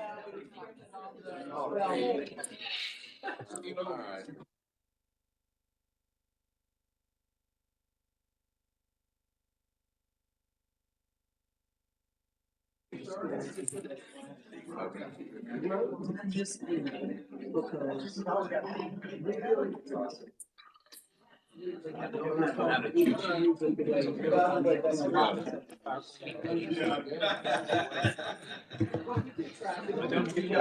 All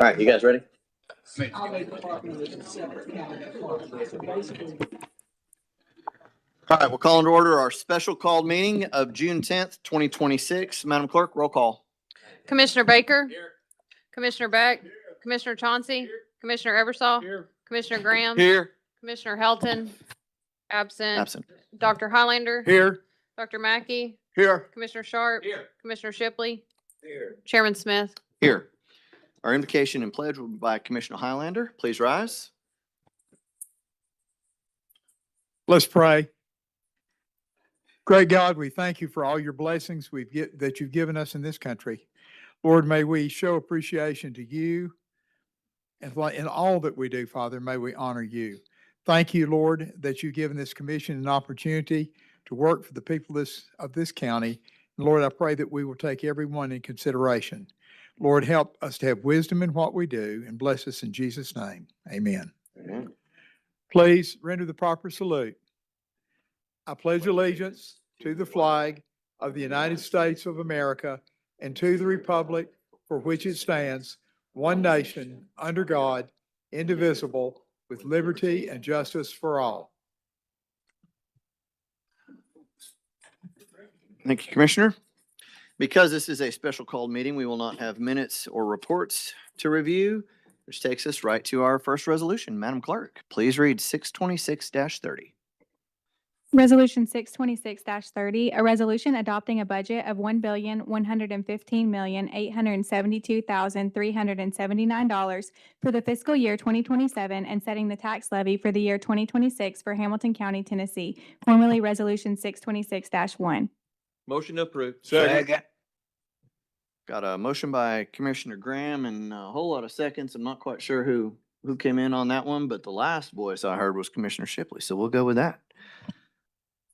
right, you guys ready? All right, we'll call into order our special called meeting of June 10th, 2026. Madam Clerk, roll call. Commissioner Baker? Here. Commissioner Beck? Here. Commissioner Chauncey? Here. Commissioner Eversole? Here. Commissioner Graham? Here. Commissioner Helton? Absent. Absent. Dr. Highlander? Here. Dr. Mackey? Here. Commissioner Sharp? Here. Commissioner Shipley? Here. Chairman Smith? Here. Our invocation and pledge will be by Commissioner Highlander. Please rise. Let's pray. Great God, we thank you for all your blessings that you've given us in this country. Lord, may we show appreciation to you, and in all that we do, Father, may we honor you. Thank you, Lord, that you've given this commission an opportunity to work for the people of this county. And Lord, I pray that we will take everyone in consideration. Lord, help us to have wisdom in what we do, and bless us in Jesus' name. Amen. Amen. Please render the proper salute. I pledge allegiance to the flag of the United States of America and to the republic for which it stands, one nation, under God, indivisible, with liberty and justice for all. Thank you, Commissioner. Because this is a special called meeting, we will not have minutes or reports to review, which takes us right to our first resolution. Madam Clerk, please read 626-30. Resolution 626-30, a resolution adopting a budget of $1,115,872,379 for the fiscal year 2027 and setting the tax levy for the year 2026 for Hamilton County, Tennessee, formerly Resolution 626-1. Motion approved. Second. Got a motion by Commissioner Graham and a whole lot of seconds. I'm not quite sure who came in on that one, but the last voice I heard was Commissioner Shipley, so we'll go with that.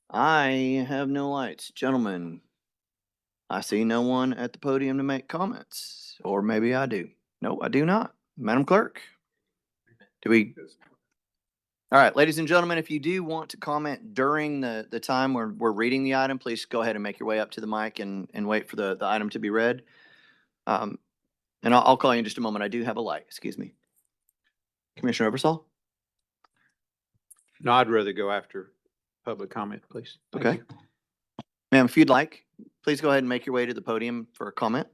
I have no lights. Gentlemen, I see no one at the podium to make comments, or maybe I do. No, I do not. Madam Clerk, do we? All right, ladies and gentlemen, if you do want to comment during the time we're reading the item, please go ahead and make your way up to the mic and wait for the item to be read. And I'll call you in just a moment. I do have a light. Excuse me. Commissioner Eversole? No, I'd rather go after public comment, please. Thank Okay. you. Ma'am, if you'd like, please go ahead and make your way to the podium for a comment.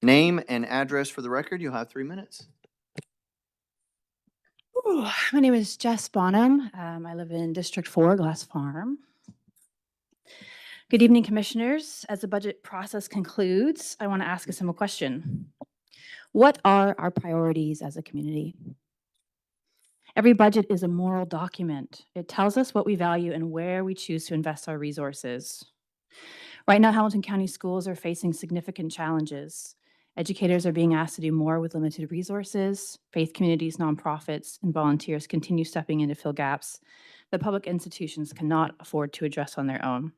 Name and address for the record. You'll have 3 minutes. Ooh, my name is Jess Bonham. I live in District 4, Glass Farm. Good evening, Commissioners. As the budget process concludes, I want to ask a simple question. What are our priorities as a community? Every budget is a moral document. It tells us what we value and where we choose to invest our resources. Right now, Hamilton County schools are facing significant challenges. Educators are being asked to do more with limited resources. Faith communities, nonprofits, and volunteers continue stepping in to fill gaps that public institutions cannot afford to address on their own.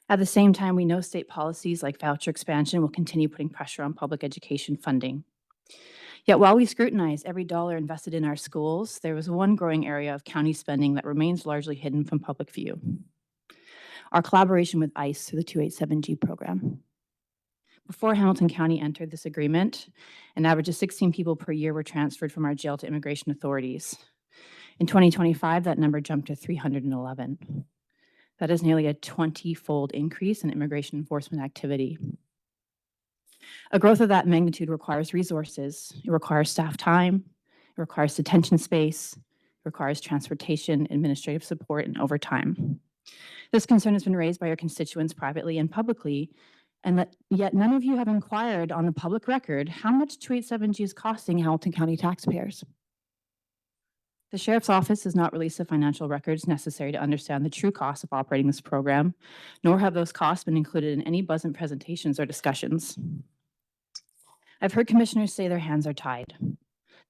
At the same time, we know state policies like voucher expansion will continue putting pressure on public education funding. Yet while we scrutinize every dollar invested in our schools, there is one growing area of county spending that remains largely hidden from public view: our collaboration with ICE through the 287G program. Before Hamilton County entered this agreement, an average of 16 people per year were transferred from our jail to immigration authorities. In 2025, that number jumped to 311. That is nearly a 20-fold increase in immigration enforcement activity. A growth of that magnitude requires resources. It requires staff time, it requires detention space, it requires transportation, administrative support, and overtime. This concern has been raised by your constituents privately and publicly, and yet none of you have inquired on the public record how much 287G is costing Hamilton County taxpayers. The Sheriff's Office has not released the financial records necessary to understand the true cost of operating this program, nor have those costs been included in any budget presentations or discussions. I've heard commissioners say their hands are tied,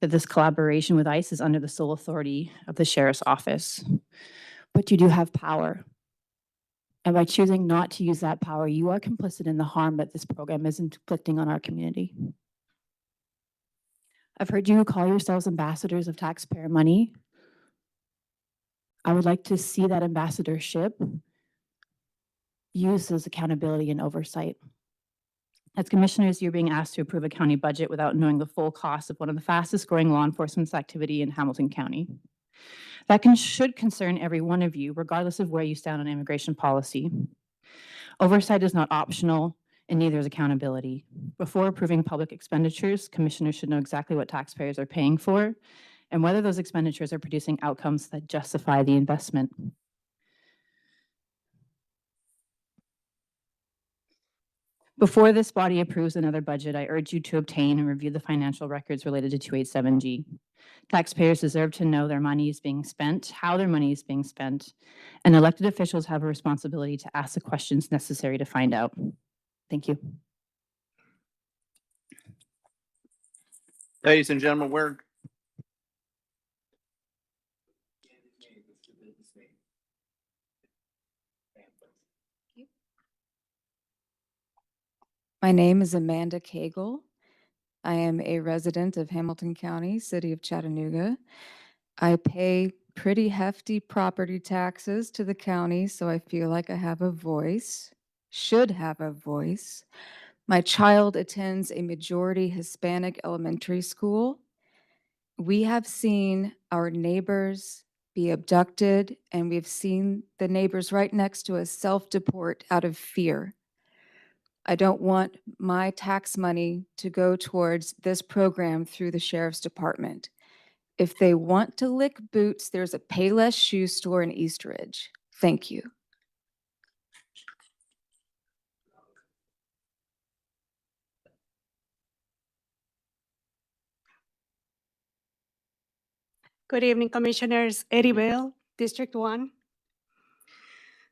that this collaboration with ICE is under the sole authority of the sheriff's office. But you do have power. And by choosing not to use that power, you are complicit in the harm that this program is inflicting on our community. I've heard you call yourselves ambassadors of taxpayer money. I would like to see that ambassadorship used as accountability and oversight. As commissioners, you're being asked to approve a county budget without knowing the full cost of one of the fastest growing law enforcement activity in Hamilton County. That should concern every one of you, regardless of where you stand on immigration policy. Oversight is not optional, and neither is accountability. Before approving public expenditures, commissioners should know exactly what taxpayers are paying for and whether those expenditures are producing outcomes that justify the investment. Before this body approves another budget, I urge you to obtain and review the financial records related to 287G. Taxpayers deserve to know their money is being spent, how their money is being spent, and elected officials have a responsibility to ask the questions necessary to find out. Thank you. Ladies and gentlemen, we're My name is Amanda Cagle. I am a resident of Hamilton County, City of Chattanooga. I pay pretty hefty property taxes to the county, so I feel like I have a voice, should have a voice. My child attends a majority Hispanic elementary school. We have seen our neighbors be abducted, and we've seen the neighbors right next to us self-deport out of fear. I don't want my tax money to go towards this program through the sheriff's department. If they want to lick boots, there's a Payless shoe store in East Ridge. Thank you. Good evening, Commissioners. Eddie Bell, District 1.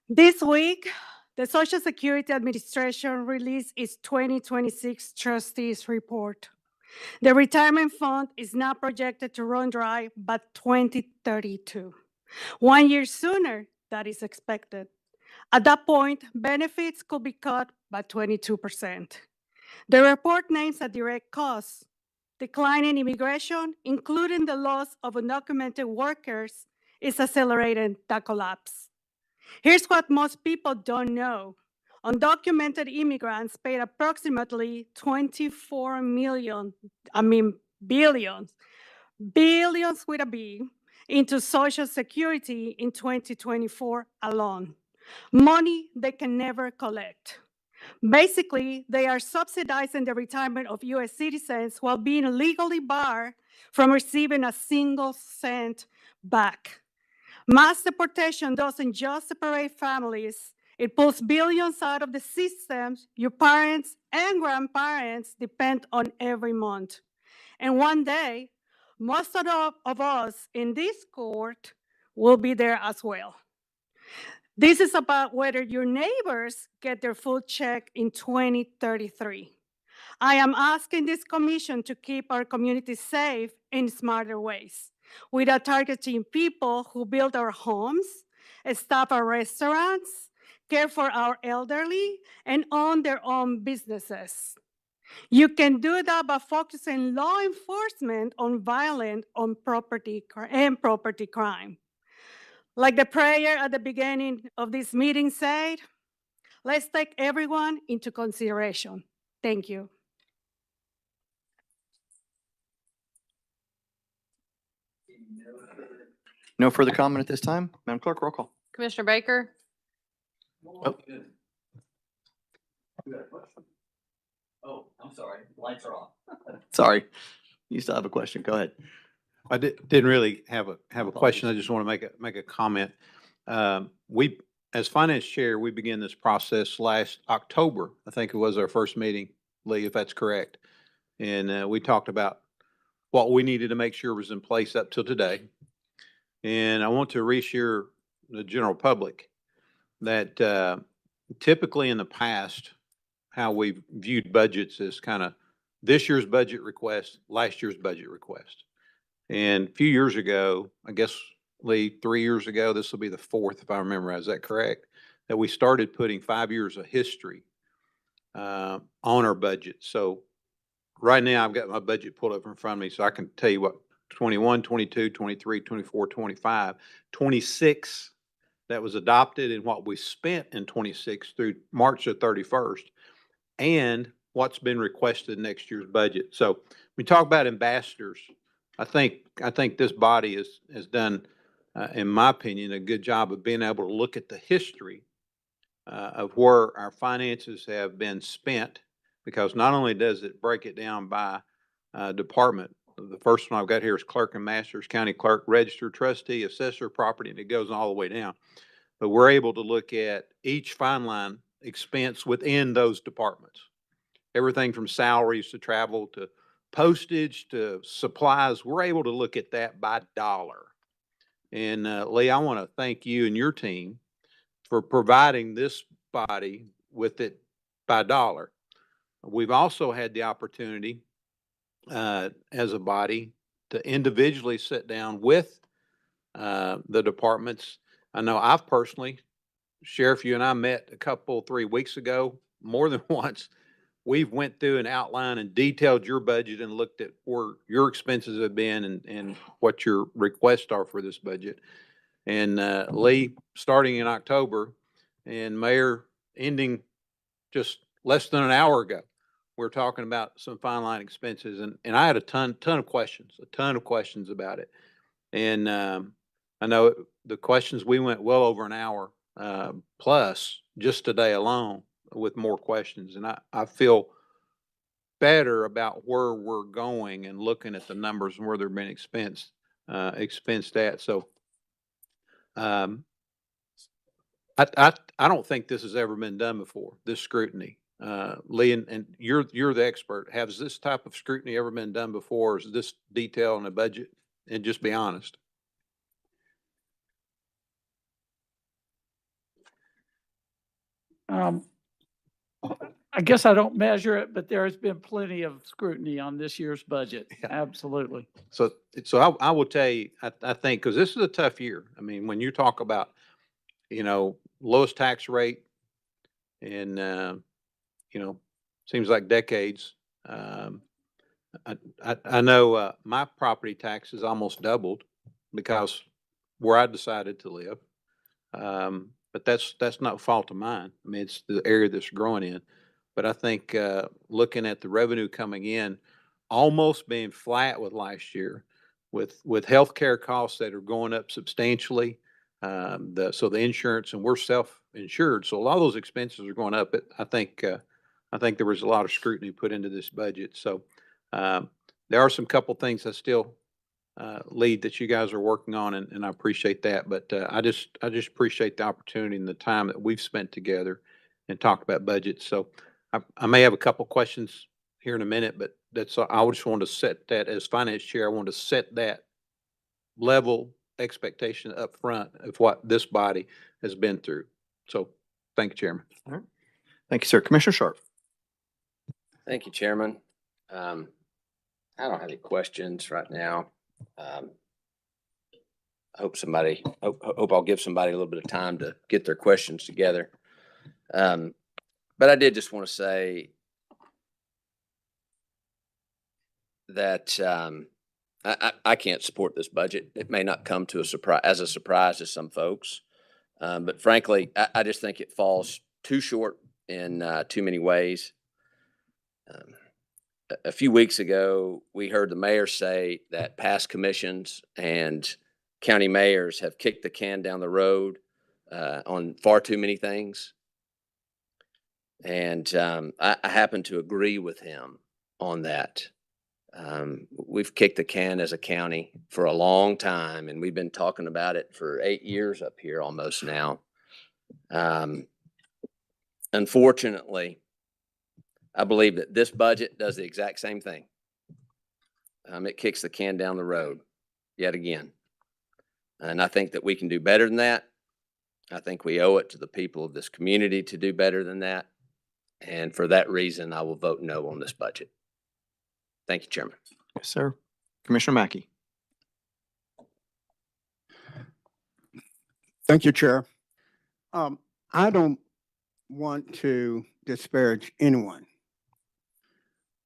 This week, the Social Security Administration released its 2026 Trustees Report. The retirement fund is now projected to run dry by 2032, 1 year sooner than is expected. At that point, benefits could be cut by 22%. The report names a direct cause: declining immigration, including the loss of undocumented workers, is accelerating the collapse. Here's what most people don't know. Undocumented immigrants paid approximately billions with a B, into Social Security in 2024 alone. Money they can never collect. Basically, they are subsidizing the retirement of U.S. citizens while being legally barred from receiving a single cent back. Mass deportation doesn't just separate families, it pulls billions out of the systems your parents and grandparents depend on every month. And one day, most of us in this court will be there as well. This is about whether your neighbors get their full check in 2033. I am asking this commission to keep our community safe in smarter ways, without targeting people who build our homes, staff our restaurants, care for our elderly, and own their own businesses. You can do that by focusing law enforcement on violent and property crime. Like the prayer at the beginning of this meeting said, let's take everyone into consideration. Thank you. no further comment at this time. Madam Clerk, roll call. Commissioner Baker, Oh, Oh, I'm sorry, lights are off. sorry. You still have a question. Go ahead. I didn't really have a question. I just want to make a comment. We, as finance chair, we began this process last October. I think it was our first meeting, Lee, if that's correct. And we talked about what we needed to make sure was in place up till today. And I want to reassure the general public that typically in the past, how we've viewed budgets is kind of this year's budget request, last year's budget request. And a few years ago, I guess, Lee, 3 years ago, this will be the fourth, if I remember, right. Is that correct? That we started putting 5 years of history on our budget. So right now I've got my budget pulled up in front of me, so I can tell you what 21, 22, 23, 24, 25, 26 that was adopted and what we spent in 26 through March the 31st and what's been requested next year's budget. So we talk about ambassadors. I think this body has done, in my opinion, a good job of being able to look at the history of where our finances have been spent, because not only does it break it down by department. The first one I've got here is clerk and masters, county clerk, register, trustee, assessor, property, and it goes all the way down. But we're able to look at each fine line expense within those departments. Everything from salaries to travel to postage to supplies, we're able to look at that by dollar. And Lee, I want to thank you and your team for providing this body with it by dollar. We've also had the opportunity as a body to individually sit down with the departments. I know I've personally, Sheriff, you and I met 3 weeks ago, more than once. We've went through and outlined and detailed your budget and looked at where your expenses have been and what your requests are for this budget. And Lee, starting in October, and Mayor ending just less than an hour ago, we're talking about some fine line expenses, and I had a ton of questions about it. And I know the questions, we went well over an hour plus just today alone with more questions, and I feel better about where we're going and looking at the numbers and where they're being expensed at. So I don't think this has ever been done before, this scrutiny. Lee, and you're the expert. Has this type of scrutiny ever been done before? Or is this detail in the budget? And just be honest. I guess I don't measure it, but there has been plenty of scrutiny on this year's budget. Yeah. Absolutely. So I will tell you, I think, because this is a tough year. I mean, when you talk about, lowest tax rate in, seems like decades. I know my property tax has almost doubled because where I decided to live. But that's not fault of mine. I mean, it's the area that's growing in. But I think looking at the revenue coming in, almost being flat with last year, with healthcare costs that are going up substantially, so the insurance, and we're self-insured, so a lot of those expenses are going up. But I think there was a lot of scrutiny put into this budget. So there are some couple things I still lead that you guys are working on, and I appreciate that. But I just appreciate the opportunity and the time that we've spent together and talked about budgets. So I may have a couple questions here in a minute, but I just wanted to set that as finance chair. I wanted to set that level expectation up front of what this body has been through. So thank you, Chairman. All right. Thank you, sir. Commissioner Sharp. Thank you, Chairman. I don't have any questions right now. I hope I'll give somebody a little bit of time to get their questions together. But I did just want to say that I can't support this budget. It may not come to as a surprise to some folks, but frankly, I just think it falls too short in too many ways. A few weeks ago, we heard the mayor say that past commissions and county mayors have kicked the can down the road on far too many things. And I happen to agree with him on that. We've kicked the can as a county for a long time, and we've been talking about it for 8 years up here almost now. Unfortunately, I believe that this budget does the exact same thing. It kicks the can down the road yet again. And I think that we can do better than that. I think we owe it to the people of this community to do better than that. And for that reason, I will vote no on this budget. Thank you, Chairman. Yes, sir. Commissioner Mackey. Thank you, Chair. I don't want to disparage anyone,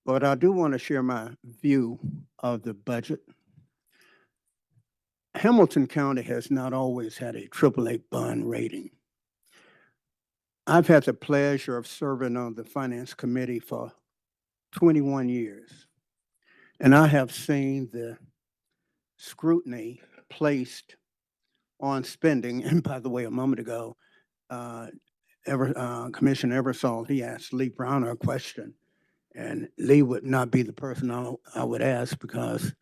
but I do want to share my view of the budget. Hamilton County has not always had a AAA bond rating. I've had the pleasure of serving on the Finance Committee for 21 years, and I have seen the scrutiny placed on spending. And by the way, a moment ago, Commissioner Eversole, he asked Lee Browner a question, and Lee would not be the person I would ask because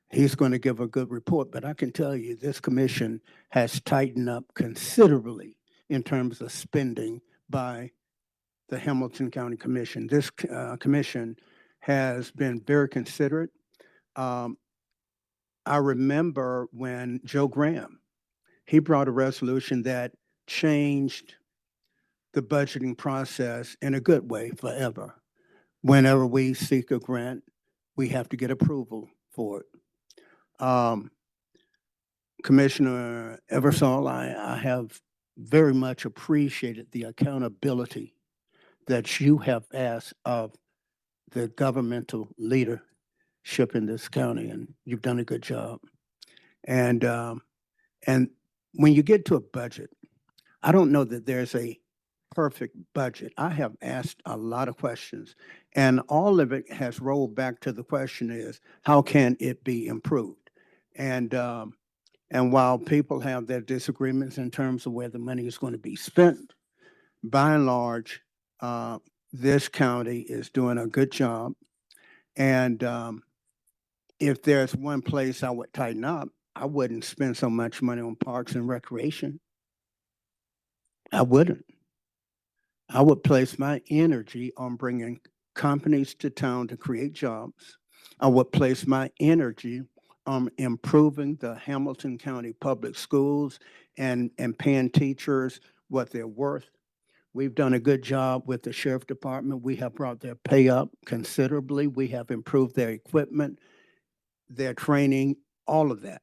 he's going to give a good report. But I can tell you this commission has tightened up considerably in terms of spending by the Hamilton County Commission. This commission has been very considerate. I remember when Joe Graham, he brought a resolution that changed the budgeting process in a good way forever. Whenever we seek a grant, we have to get approval for it. Commissioner Eversole, I have very much appreciated the accountability that you have asked of the governmental leadership in this county, and you've done a good job. And when you get to a budget, I don't know that there's a perfect budget. I have asked a lot of questions, and all of it has rolled back to the question is, how can it be improved? And while people have their disagreements in terms of where the money is going to be spent, by and large, this county is doing a good job. And if there's one place I would tighten up, I wouldn't spend so much money on parks and recreation. I wouldn't. I would place my energy on bringing companies to town to create jobs. I would place my energy on improving the Hamilton County Public Schools and paying teachers what they're worth. We've done a good job with the Sheriff Department. We have brought their pay up considerably. We have improved their equipment, their training, all of that.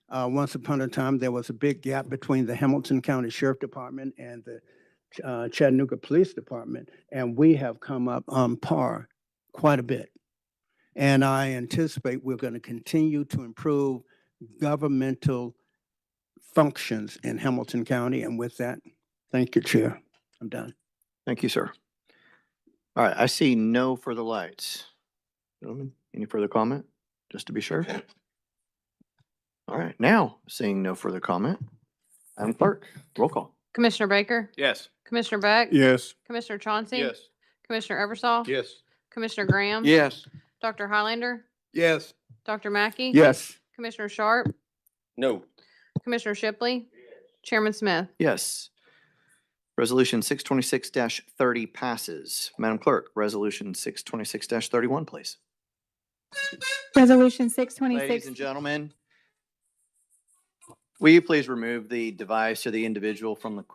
Once upon a time, there was a big gap between the Hamilton County Sheriff Department and the Chattanooga Police Department, and we have come up on par quite a bit. And I anticipate we're going to continue to improve governmental functions in Hamilton County. And with that, thank you, Chair. I'm done. Thank you, sir. All right, I see no further lights. Gentlemen, any further comment, just to be sure? All right, now, seeing no further comment, Madam Clerk, roll call. Commissioner Baker? Yes. Commissioner Beck? Yes. Commissioner Chauncey? Commissioner Eversole? Yes. Commissioner Graham? Yes. Dr. Highlander? Yes. Dr. Mackey? Yes. Commissioner Sharp? No. Commissioner Shipley? Chairman Smith? Yes. Resolution 626-30 passes. Madam Clerk, Resolution 626-31, please. Resolution Ladies 626. and gentlemen, will you please remove the device or the individual from the...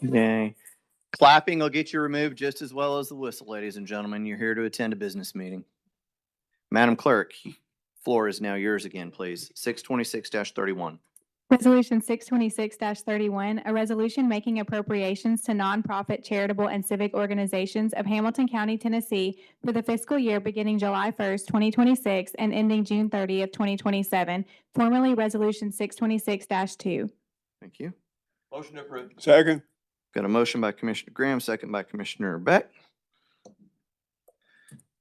Yay. Clapping will get you removed just as well as the whistle, ladies and gentlemen. You're here to attend a business meeting. Madam Clerk, floor is now yours again, please. 626-31. Resolution 626-31, a resolution making appropriations to nonprofit, charitable, and civic organizations of Hamilton County, Tennessee for the fiscal year beginning July 1st, 2026 and ending June 30th, 2027, formerly Resolution 626-2. Thank you. Motion to approve. Second. Got a motion by Commissioner Graham, second by Commissioner Beck.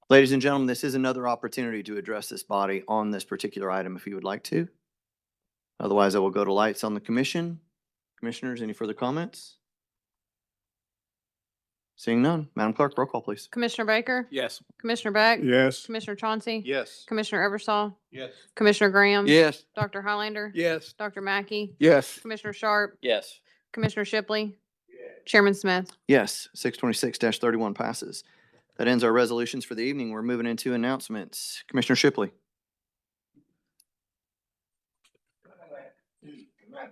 Ladies and gentlemen, this is another opportunity to address this body on this particular item if you would like to. Otherwise, I will go to lights on the commission. Commissioners, any further comments? Seeing none. Madam Clerk, roll call, please. Commissioner Baker? Yes. Commissioner Beck? Yes. Commissioner Chauncey? Yes. Commissioner Eversole? Yes. Commissioner Graham? Yes. Dr. Highlander? Yes. Dr. Mackey? Yes. Commissioner Sharp? Yes. Commissioner Shipley? Chairman Smith? Yes, 626-31 passes. That ends our resolutions for the evening. We're moving into announcements. Commissioner Shipley.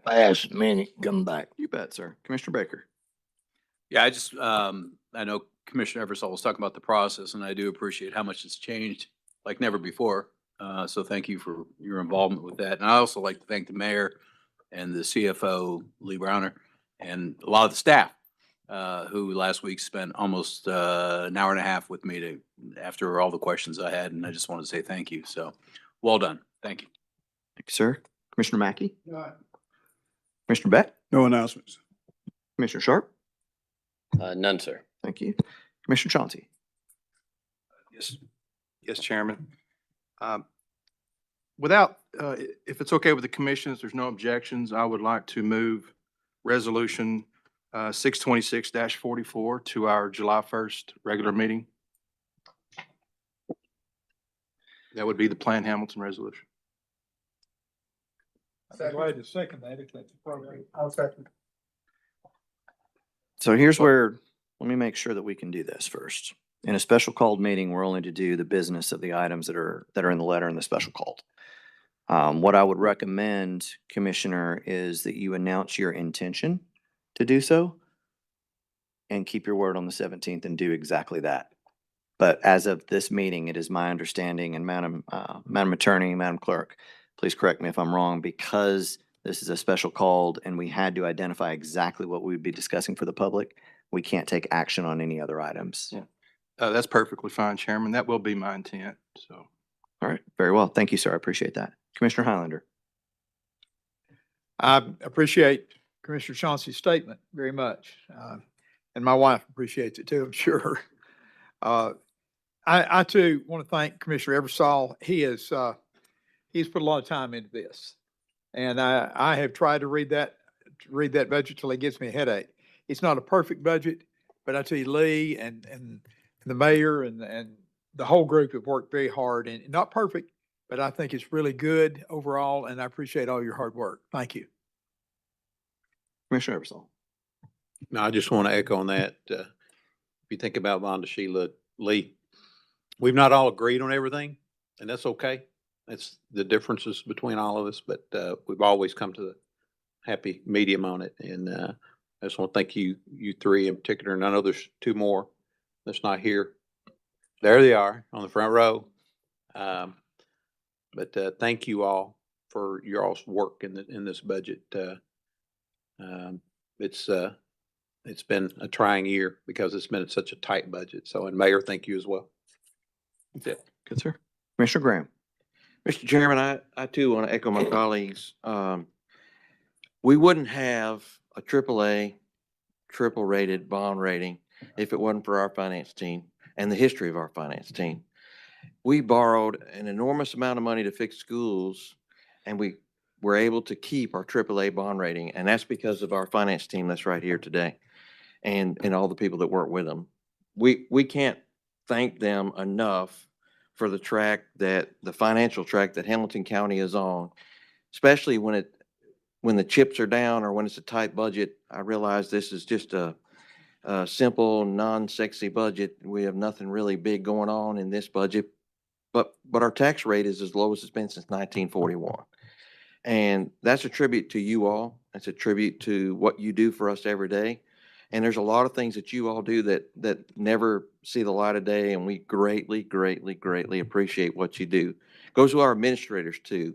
Last minute, come back. You bet, sir. Commissioner Baker. Yeah, I just, I know Commissioner Eversole was talking about the process, and I do appreciate how much it's changed like never before. So thank you for your involvement with that. And I also like to thank the mayor and the CFO, Lee Browner, and a lot of the staff, who last week spent almost, an hour and a half with me after all the questions I had, and I just wanted to say thank you. So, well done. Thank you. Thank you, sir. Commissioner Mackey. Commissioner Beck. No announcements. Commissioner Sharp. None, sir. Thank you. Commissioner Chauncey. Yes, yes, Chairman. Without, if it's okay with the commission, if there's no objections, I would like to move Resolution 626-44 to our July 1st regular meeting. That would be the Plan Hamilton resolution. I'm glad to second that if that's appropriate. I'll second. So here's where, let me make sure that we can do this first. In a special called meeting, we're only to do the business of the items that are in the letter in the special called. What I would recommend, Commissioner, is that you announce your intention to do so and keep your word on the 17th and do exactly that. But as of this meeting, it is my understanding, and Madam Attorney, Madam Clerk, please correct me if I'm wrong, because this is a special called and we had to identify exactly what we would be discussing for the public, we can't take action on any other items. Yeah. That's perfectly fine, Chairman. That will be my intent, so. All right, very well. Thank you, sir. I appreciate that. Commissioner Highlander. I appreciate Commissioner Chauncey's statement very much. And my wife appreciates it too, I'm sure. I too want to thank Commissioner Eversole. He's put a lot of time into this. And I have tried to read that budget till it gives me a headache. It's not a perfect budget, but I tell you, Lee and the mayor and the whole group have worked very hard, and not perfect, but I think it's really good overall, and I appreciate all your hard work. Thank you. Commissioner Eversole. No, I just want to echo on that. If you think about Vonda, Sheila, Lee, we've not all agreed on everything, and that's okay. That's the differences between all of us, but we've always come to the happy medium on it. And I just want to thank you three in particular, and I know there's two more that's not here. There they are on the front row. But thank you all for your all's work in this budget. It's been a trying year because it's been such a tight budget. So, and Mayor, thank you as well. That's it. Good, sir. Commissioner Graham. Mr. Chairman, I too want to echo my colleagues. We wouldn't have a AAA, triple rated bond rating if it wasn't for our finance team and the history of our finance team. We borrowed an enormous amount of money to fix schools, and we were able to keep our AAA bond rating. And that's because of our finance team that's right here today and all the people that work with them. We can't thank them enough for the track that the financial track that Hamilton County is on, especially when the chips are down or when it's a tight budget. I realize this is just a simple, non-sexy budget. We have nothing really big going on in this budget, but our tax rate is as low as it's been since 1941. And that's a tribute to you all. It's a tribute to what you do for us every day. And there's a lot of things that you all do that never see the light of day, and we greatly, greatly, greatly appreciate what you do. Goes to our administrators too.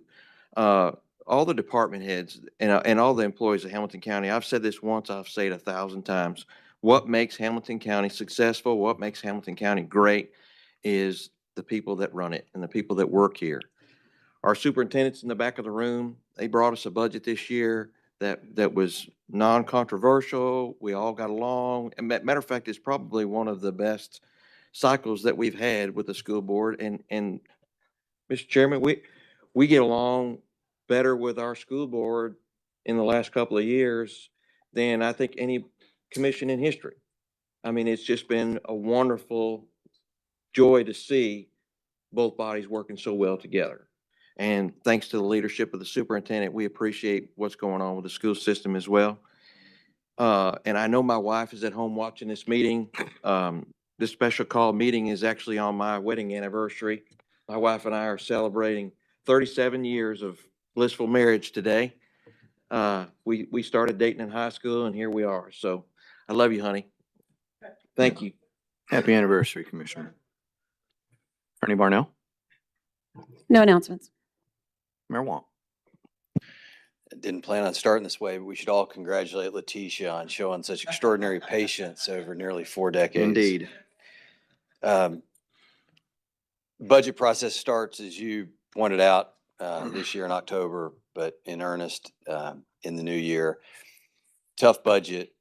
All the department heads and all the employees of Hamilton County. I've said this once, I've said it 1,000 times. What makes Hamilton County successful, what makes Hamilton County great is the people that run it and the people that work here. Our superintendents in the back of the room, they brought us a budget this year that was non-controversial. We all got along. And matter of fact, it's probably one of the best cycles that we've had with the school board. And Mr. Chairman, we get along better with our school board in the last couple of years than I think any commission in history. I mean, it's just been a wonderful joy to see both bodies working so well together. And thanks to the leadership of the superintendent, we appreciate what's going on with the school system as well. And I know my wife is at home watching this meeting. This special call meeting is actually on my wedding anniversary. My wife and I are celebrating 37 years of blissful marriage today. We started dating in high school and here we are. So I love you, honey. Thank you. Happy anniversary, Commissioner. Attorney Barnell, No announcements. Mayor Wong. Didn't plan on starting this way, but we should all congratulate Letitia on showing such extraordinary patience over nearly 4 decades. Indeed. Budget process starts, as you pointed out, this year in October, but in earnest in the new year. Tough budget,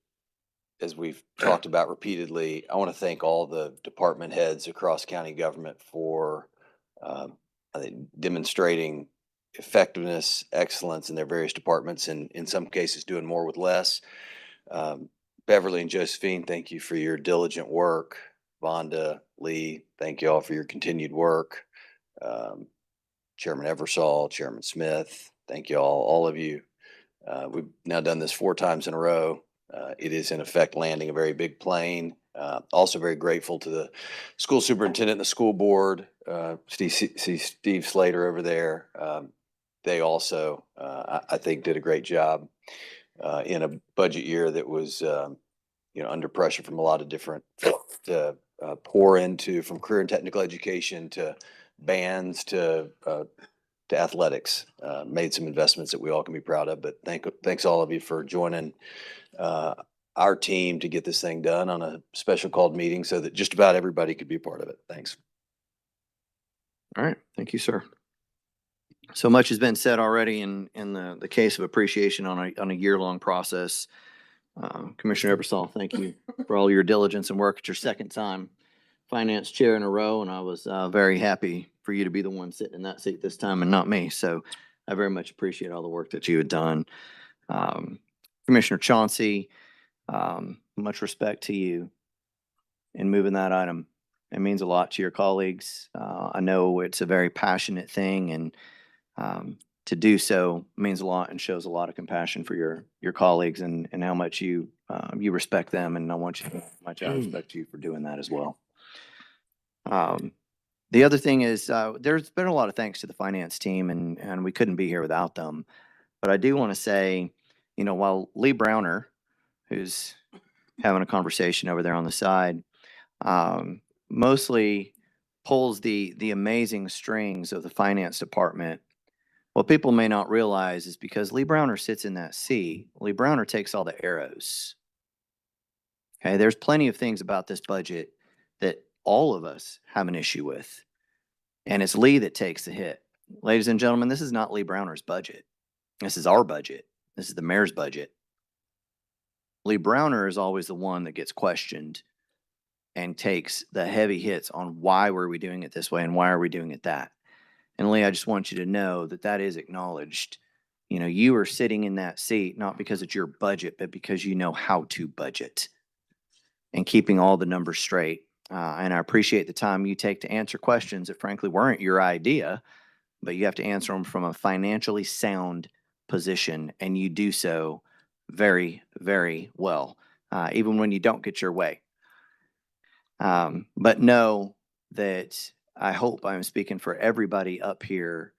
as we've talked about repeatedly. I want to thank all the department heads across county government for I think demonstrating effectiveness, excellence in their various departments, and in some cases doing more with less. Beverly and Josephine, thank you for your diligent work. Vonda, Lee, thank you all for your continued work. Chairman Eversole, Chairman Smith, thank you all of you. We've now done this 4 times in a row. It is in effect landing a very big plane. Also very grateful to the school superintendent and the school board, Steve Slater over there. They also, I think, did a great job in a budget year that was, under pressure from a lot of different to pour into, from career and technical education to bands to athletics. Made some investments that we all can be proud of. But thanks all of you for joining our team to get this thing done on a special called meeting so that just about everybody could be a part of it. Thanks. All right. Thank you, sir. So much has been said already in the case of appreciation on a year-long process. Commissioner Eversole, thank you for all your diligence and work. It's your second time finance chair in a row, and I was very happy for you to be the one sitting in that seat this time and not me. So I very much appreciate all the work that you had done. Commissioner Chauncey, much respect to you in moving that item. It means a lot to your colleagues. I know it's a very passionate thing, and to do so means a lot and shows a lot of compassion for your colleagues and how much you respect them. And I want you to know how much I respect you for doing that as well. The other thing is there's been a lot of thanks to the finance team, and we couldn't be here without them. But I do want to say, while Lee Browner, who's having a conversation over there on the side, mostly pulls the amazing strings of the finance department, what people may not realize is because Lee Browner sits in that seat, Lee Browner takes all the arrows. Okay, there's plenty of things about this budget that all of us have an issue with, and it's Lee that takes the hit. Ladies and gentlemen, this is not Lee Browner's budget. This is our budget. This is the mayor's budget. Lee Browner is always the one that gets questioned and takes the heavy hits on why were we doing it this way and why are we doing it that. And Lee, I just want you to know that that is acknowledged. You are sitting in that seat not because it's your budget, but because you know how to budget and keeping all the numbers straight. And I appreciate the time you take to answer questions that frankly weren't your idea, but you have to answer them from a financially sound position, and you do so very, very well, even when you don't get your way. But know that I hope I'm speaking for everybody up here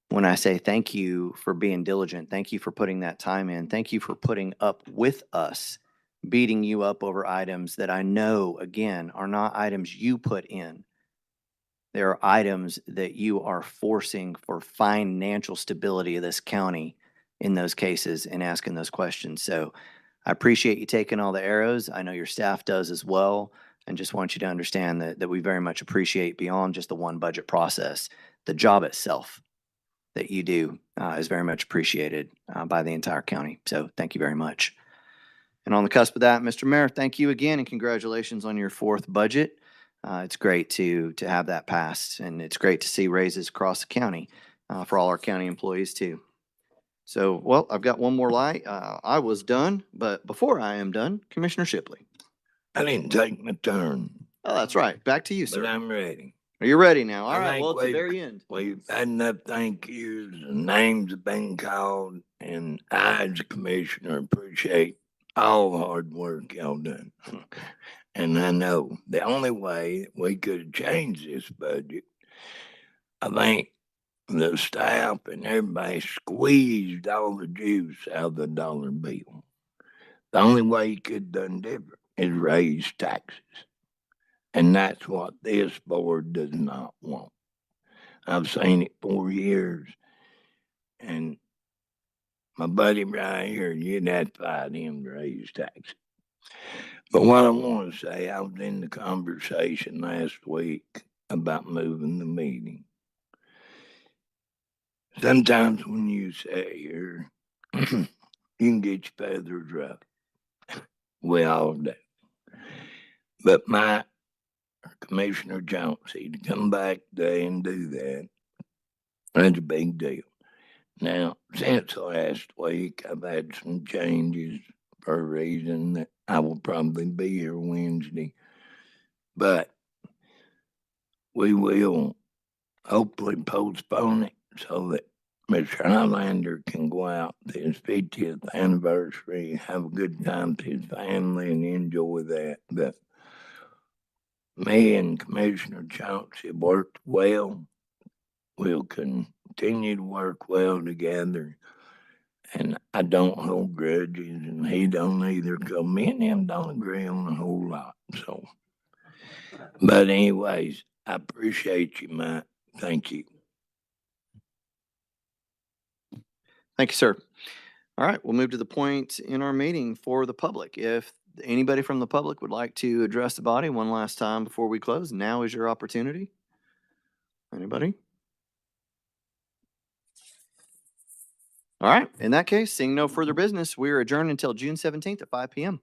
when I say thank you for being diligent. Thank you for putting that time in. Thank you for putting up with us, beating you up over items that I know, again, are not items you put in. There are items that you are forcing for financial stability of this county in those cases and asking those questions. So I appreciate you taking all the arrows. I know your staff does as well. And just want you to understand that we very much appreciate beyond just the one budget process, the job itself that you do is very much appreciated by the entire county. So thank you very much. And on the cusp of that, Mr. Mayor, thank you again and congratulations on your 4th budget. It's great to have that passed, and it's great to see raises across the county for all our county employees too. So, well, I've got one more lie. I was done, but before I am done, Commissioner Shipley. I didn't take my turn. Oh, that's right. Back to you, sir. But I'm ready. Are you ready now? All I right. think Well, it's the very end. We've had enough thank yous and names have been called, and I, as a commissioner, appreciate all the hard work y'all done. And I know the only way we could have changed this budget, I think the staff and everybody squeezed all the juice out of the dollar bill. The only way you could have done different is raise taxes. And that's what this board does not want. I've seen it 4 years, and my buddy right here, you'd have to fight him to raise taxes. But what I want to say, I was in the conversation last week about moving the meeting. Sometimes when you sit here, you can get your feathers ruffled. We all do. But my Commissioner Chauncey to come back today and do that, that's a big deal. Now, since last week, I've had some changes for a reason that I will probably be here Wednesday. But we will hopefully postpone it so that Mr. Highlander can go out to his 50th anniversary, have a good time with his family and enjoy that. But me and Commissioner Chauncey worked well. We'll continue to work well together. And I don't hold grudges, and he don't either, 'cause me and him don't agree on a whole lot. So, but anyways, I appreciate you, Matt. Thank you. Thank you, sir. All right, we'll move to the point in our meeting for the public. If anybody from the public would like to address the body one last time before we close, now is your opportunity. Anybody? All right, in that case, seeing no further business, we are adjourned until June 17th at 5 p.m.